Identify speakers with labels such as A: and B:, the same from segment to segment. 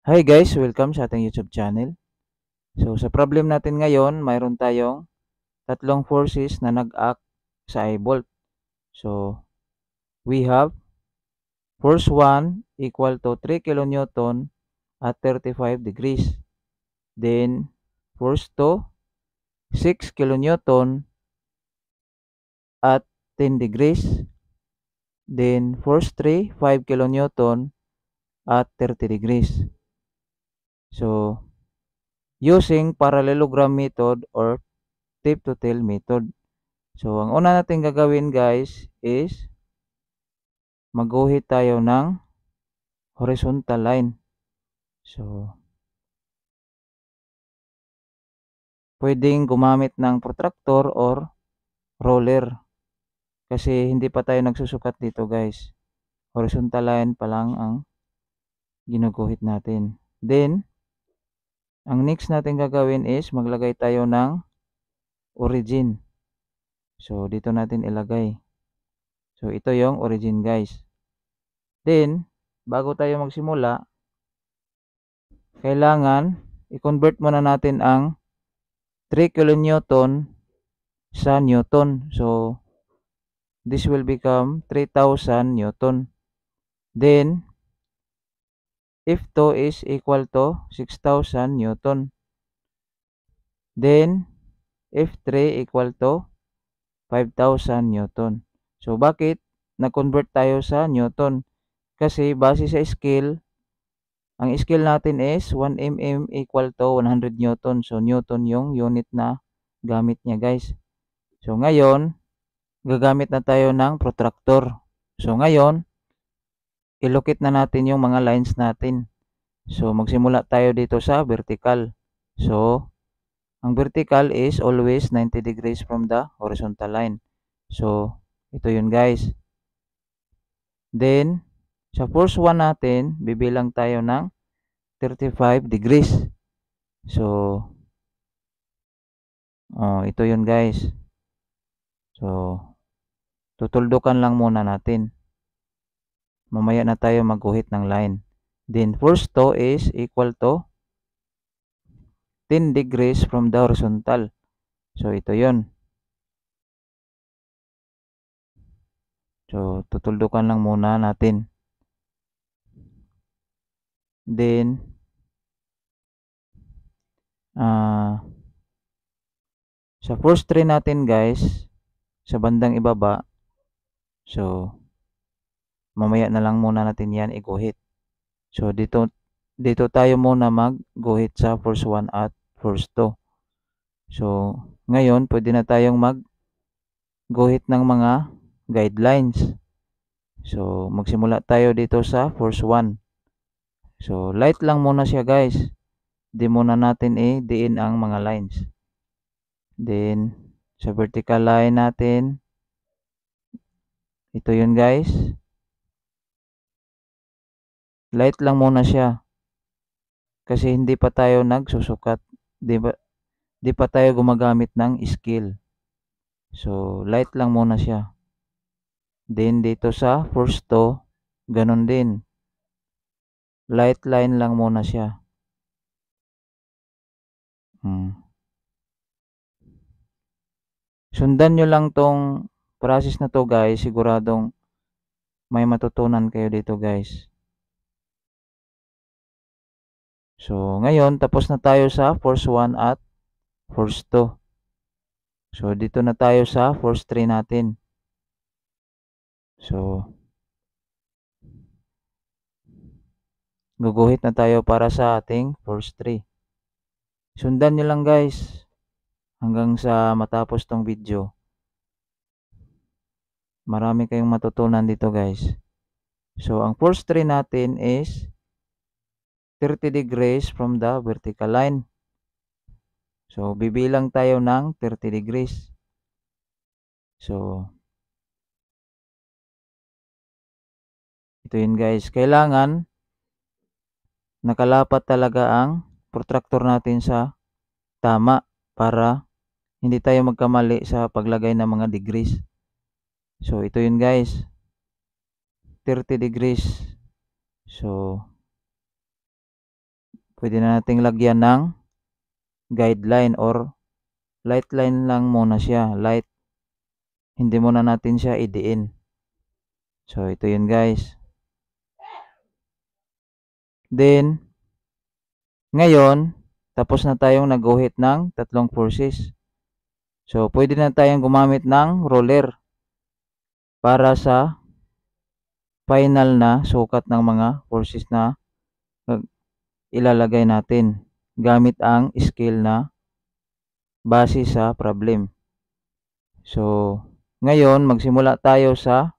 A: Hi guys, welcome sa ating YouTube channel. So sa problem natin ngayon, mayroon tayong tatlong forces na nag-act sa eye-bolt. So we have force 1 equal to 3 kilonewton at 35 degrees. Then force 2, 6 kilonewton at 10 degrees. Then force 3, 5 kilonewton at 30 degrees. So using parallelogram method or tip to tail method. So, ang una natin gagawin guys is magguhit tayo ng horizontal line. So, pwedeng gumamit ng protractor or roller. Kasi hindi pa tayo nagsusukat dito guys. Horizontal line pa lang ang ginuguhit natin. Then, ang next natin gagawin is maglagay tayo ng origin. So, dito natin ilagay. So, ito yung origin guys. Then, bago tayo magsimula, kailangan i-convert muna natin ang 3 kilonewton sa newton. So, this will become 3,000 newton. Then, F2 is equal to 6,000 newton. Then, F3 equal to 5,000 newton. So, bakit na-convert tayo sa newton? Kasi base sa scale, ang scale natin is 1 mm equal to 100 newton. So, newton yung unit na gamit niya guys. So, ngayon, gagamit na tayo ng protractor. So, ngayon, ilukit na natin yung mga lines natin. So, magsimula tayo dito sa vertical. So, ang vertical is always 90 degrees from the horizontal line. So, ito yun guys. Then, sa force 1 natin, bibilang tayo ng 35 degrees. So, ito yun guys. So, tutuldukan lang muna natin. Mamaya na tayo magguhit ng line. Then, force 2 is equal to 10 degrees from the horizontal. So, ito yun. So, tutuldukan lang muna natin. Then, sa force 3 natin guys, sa bandang ibaba, so, mamaya na lang muna natin yan iguhit. So, dito tayo muna magguhit sa force 1 at force 2. So, ngayon, pwede na tayong magguhit ng mga guidelines. So, magsimula tayo dito sa force 1. So, light lang muna siya guys. Di muna natin i-diin ang mga lines. Then, sa vertical line natin, ito yun guys. Light lang muna siya. Kasi hindi pa tayo nagsusukat. Di pa tayo gumagamit ng scale. So, light lang muna siya. Then, dito sa force 2, ganun din. Light line lang muna siya. Sundan nyo lang tong process na to guys. Siguradong may matutunan kayo dito guys. So, ngayon, tapos na tayo sa force 1 at force 2. So, dito na tayo sa force 3 natin. So, guguhit na tayo para sa ating force 3. Sundan nyo lang guys hanggang sa matapos tong video. Marami kayong matutunan dito guys. So, ang force 3 natin is 30 degrees from the vertical line. So, bibilang tayo ng 30 degrees. So, ito yun guys. Kailangan nakalapat talaga ang protractor natin sa tama para hindi tayo magkamali sa paglagay ng mga degrees. So, ito yun guys. 30 degrees. So, pwede na nating lagyan ng guideline or light line lang muna siya. Light, hindi muna natin siya idiin. So, ito yun guys. Then, ngayon, tapos na tayong nag-guhit ng tatlong forces. So, pwede na tayong gumamit ng roller para sa final na sukat ng mga forces na ilalagay natin gamit ang scale na base sa problem. So, ngayon, magsimula tayo sa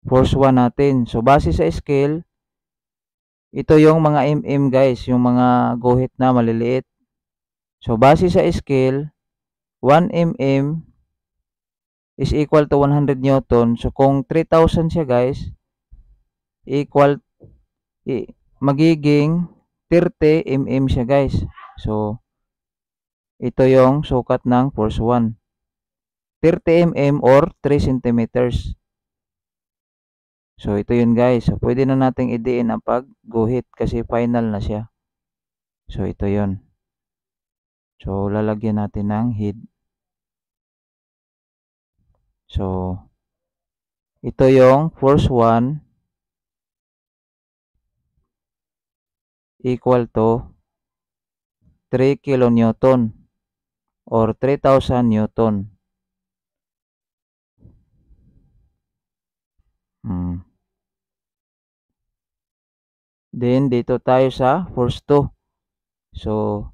A: force 1 natin. So, base sa scale, ito yung mga mm guys, yung mga guhit na maliliit. So, base sa scale, 1 mm is equal to 100 Newton. So, kung 3,000 siya guys, equal, magiging 30 mm siya guys. So, ito yung sukat ng force 1. 30 mm or 3 centimeters. So, ito yun guys. So, pwede na nating idiin ang pagguhit kasi final na siya. So, ito yun. So, lalagyan natin ng head. So, ito yung force 1 equal to 3 kilonewton or 3,000 Newton. Then, dito tayo sa force 2. So,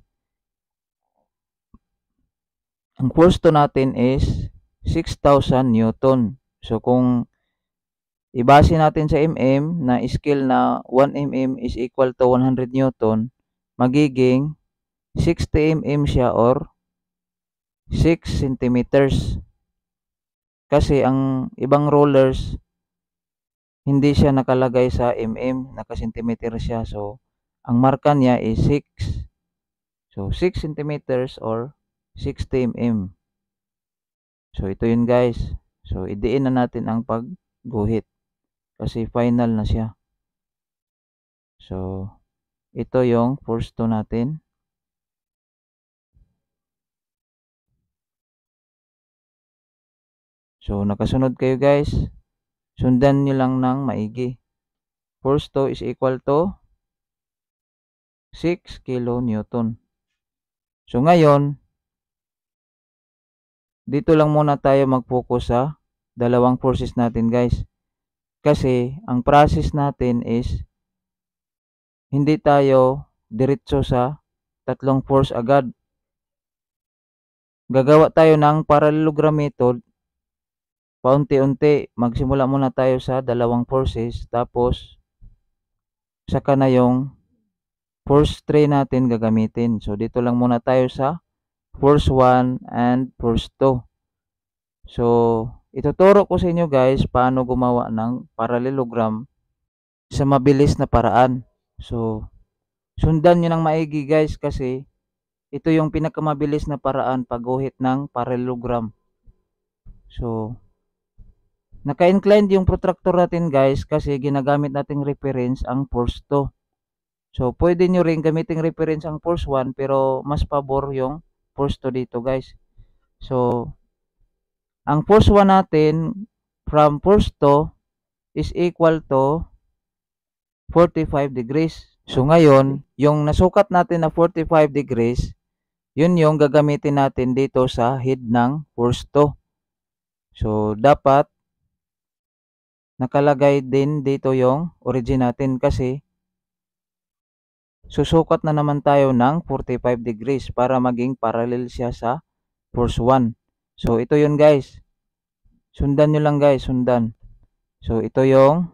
A: ang force 2 natin is 6,000 Newton. So, kung ibase natin sa mm na scale na 1 mm is equal to 100 Newton, magiging 60 mm siya or 6 centimeters. Kasi ang ibang rollers, hindi siya nakalagay sa mm, naka-centimeter siya. So, ang marka niya is 6. So, 6 centimeters or 60 mm. So, ito yun guys. So, idiin na natin ang pagguhit kasi final na siya. So, ito yung force 2 natin. So, nakasunod kayo guys. Sundan nyo lang ng maigi. Force 2 is equal to 6 kilonewton. So, ngayon, dito lang muna tayo mag-focus sa dalawang forces natin guys. Kasi, ang process natin is hindi tayo diretso sa tatlong force agad. Gagawa tayo ng parallelogram method. Paunti-unti, magsimula muna tayo sa dalawang forces. Tapos, saka na yung force 3 natin gagamitin. So, dito lang muna tayo sa force 1 and force 2. So, ituturo ko sa inyo guys paano gumawa ng parallelogram sa mabilis na paraan. So, sundan nyo ng maigi guys kasi ito yung pinakamabilis na paraan pagguhit ng parallelogram. So, naka-inclined yung protractor natin guys kasi ginagamit nating reference ang force 2. So, pwede nyo rin gamitin reference ang force 1 pero mas pabor yung force 2 dito guys. So, ang force 1 natin from force 2 is equal to 45 degrees. So, ngayon, yung nasukat natin na 45 degrees, yun yung gagamitin natin dito sa head ng force 2. So, dapat nakalagay din dito yung origin natin kasi susukat na naman tayo ng 45 degrees para maging parallel siya sa force 1. So, ito yun guys. Sundan nyo lang guys, sundan. So, ito yung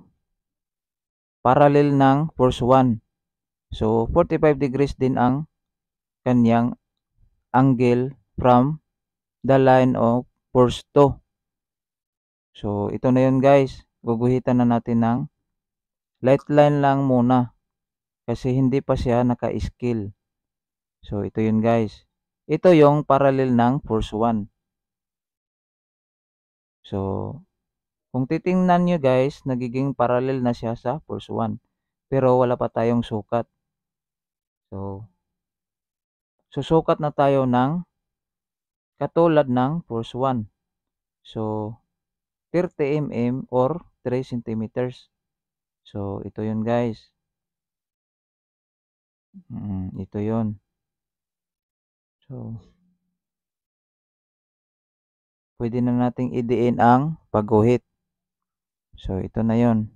A: parallel ng force 1. So, 45 degrees din ang kanyang angle from the line of force 2. So, ito na yun guys. Guguhitan na natin ng light line lang muna kasi hindi pa siya naka-scale. So, ito yun guys. Ito yung parallel ng force 1. So, kung titingnan nyo guys, nagiging parallel na siya sa force 1. Pero wala pa tayong sukat. So, susukat na tayo ng katulad ng force 1. So, 30 mm or 3 centimeters. So, ito yun guys. Ito yun. So, pwede na nating idiin ang pagguhit. So, ito na yun.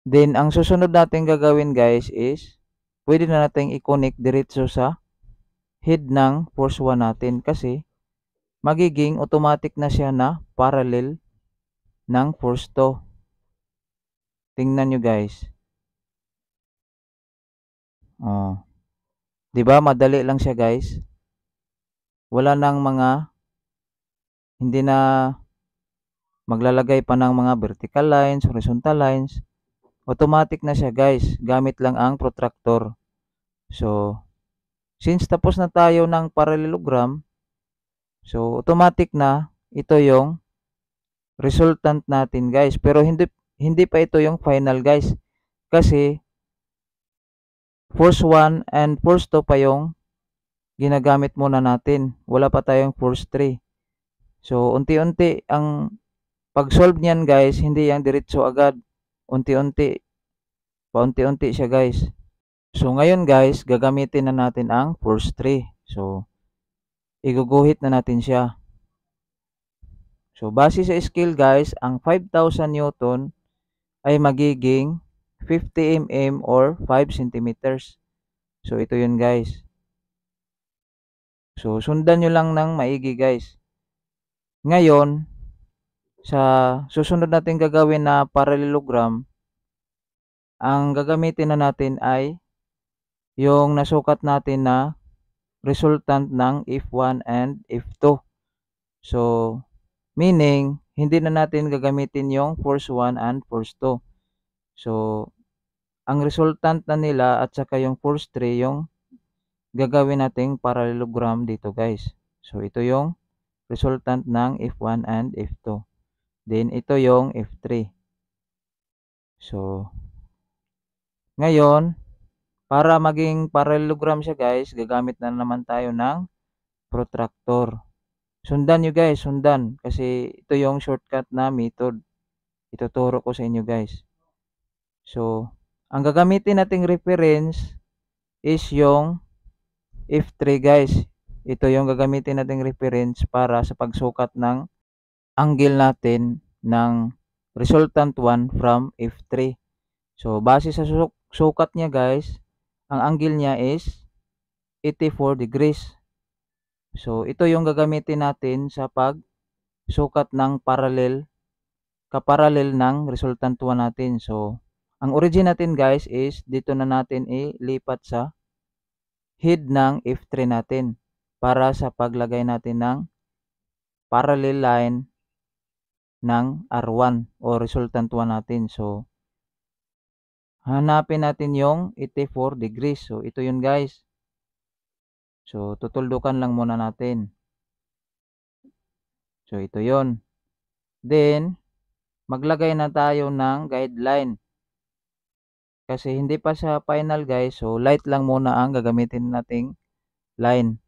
A: Then, ang susunod natin gagawin guys is, pwede na natin i-connect diretso sa head ng force 1 natin kasi magiging automatic na siya na parallel ng force 2. Tingnan nyo guys. Oh. 'Di ba madali lang siya guys? Wala nang mga hindi na maglalagay pa ng mga vertical lines, horizontal lines. Automatic na siya guys, gamit lang ang protractor. So, since tapos na tayo ng parallelogram, so automatic na ito yung resultant natin guys. Pero hindi pa ito yung final guys. Kasi force 1 and force 2 pa yung ginagamit muna natin. Wala pa tayong force 3. So, unti-unti ang pag-solve niyan guys, hindi yan diretso agad. Unti-unti, paunti-unti siya guys. So, ngayon guys, gagamitin na natin ang force 3. So, iguguhit na natin siya. So, base sa scale guys, ang 5,000 Newton ay magiging 50 mm or 5 centimeters. So, ito yun guys. So, sundan nyo lang ng maigi guys. Ngayon, sa susunod natin gagawin na parallelogram, ang gagamitin na natin ay yung nasukat natin na resultant ng F1 and F2. So, meaning, hindi na natin gagamitin yung force 1 and force 2. So, ang resultant na nila at saka yung force 3 yung gagawin nating parallelogram dito guys. So, ito yung resultant ng F1 and F2. Then, ito yung F3. So, ngayon, para maging parallelogram siya guys, gagamit na naman tayo ng protractor. Sundan nyo guys, sundan. Kasi ito yung shortcut na method. Ituturo ko sa inyo guys. So, ang gagamitin nating reference is yung F3 guys. Ito yung gagamitin nating reference para sa pagsukat ng angle natin ng resultant 1 from F3. So, base sa sukat niya guys, ang angle niya is 84 degrees. So, ito yung gagamitin natin sa pagsukat ng kaparallel ng resultant 1 natin. So, ang origin natin guys is dito na natin ilipat sa head ng F3 natin para sa paglagay natin ng parallel line ng R1 o resultant 1 natin. So, hanapin natin yung 84 degrees. So, ito yun guys. So, tutuldukan lang muna natin. So, ito yun. Then, maglagay na tayo ng guideline. Kasi hindi pa siya final guys. So, light lang muna ang gagamitin nating line.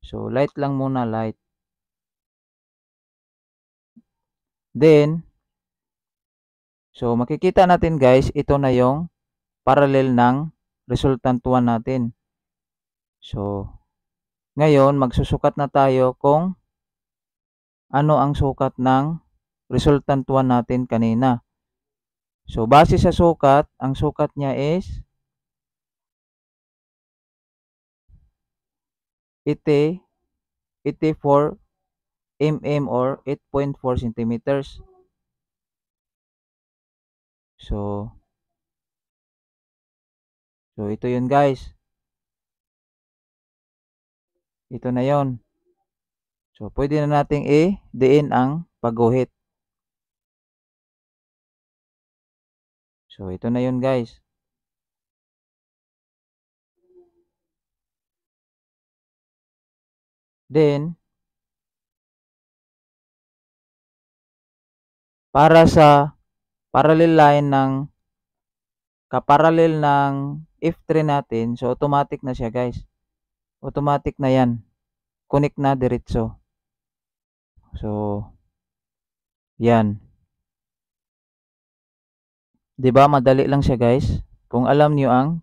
A: So, light lang muna, light. Then, so makikita natin guys, ito na yung parallel ng resultant 1 natin. So, ngayon, magsusukat na tayo kung ano ang sukat ng resultant 1 natin kanina. So, base sa sukat, ang sukat niya is 84 mm or 8.4 centimeters. So, ito yun guys. Ito na yon. So, pwede na nating i-diin ang pagguhit. So, ito na yun guys. Then, para sa parallel line ng kaparallel ng F3 natin. So, automatic na siya guys. Automatic na yan. Connect na diretso. So, yan. 'Di ba madali lang siya guys? Kung alam niyo ang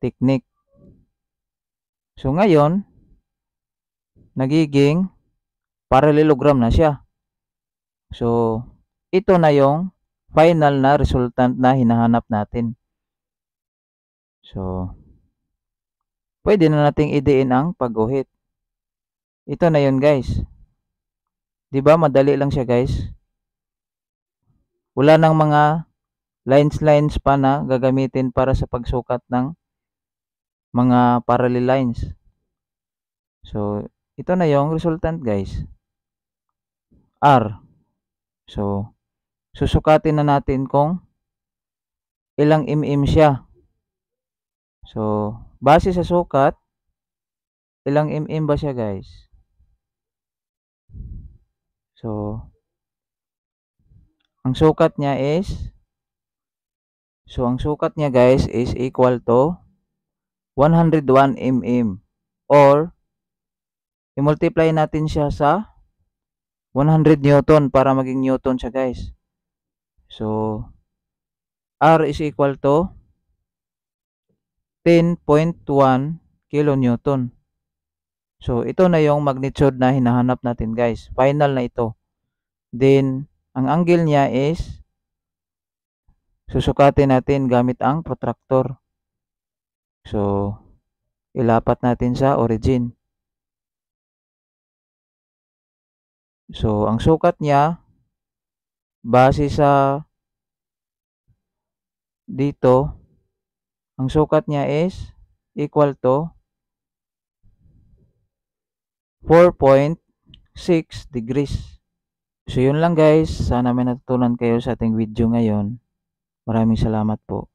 A: technique. So, ngayon, nagiging parallelogram na siya. So, ito na yung final na resultant na hinahanap natin. So, pwede na nating idiin ang pagguhit. Ito na yun guys. 'Di ba madali lang siya guys? Wala nang mga lines pa na gagamitin para sa pagsukat ng mga parallel lines. So, ito na yung resultant guys. R. So, susukatin na natin kung ilang mm siya. So, base sa sukat, ilang mm ba siya guys? So, ang sukat niya guys is equal to 101 mm or i-multiply natin siya sa 100 Newton para maging Newton siya guys. So, R is equal to 10.1 kilonewton. So, ito na yung magnitude na hinahanap natin guys. Final na ito. Then, ang angle niya is susukatin natin gamit ang protractor. So, ilapat natin sa origin. So, ang sukat niya, base sa dito, ang sukat niya is equal to 4.6 degrees. So, yun lang guys. Sana may natutunan kayo sa ating video ngayon. Maraming salamat po.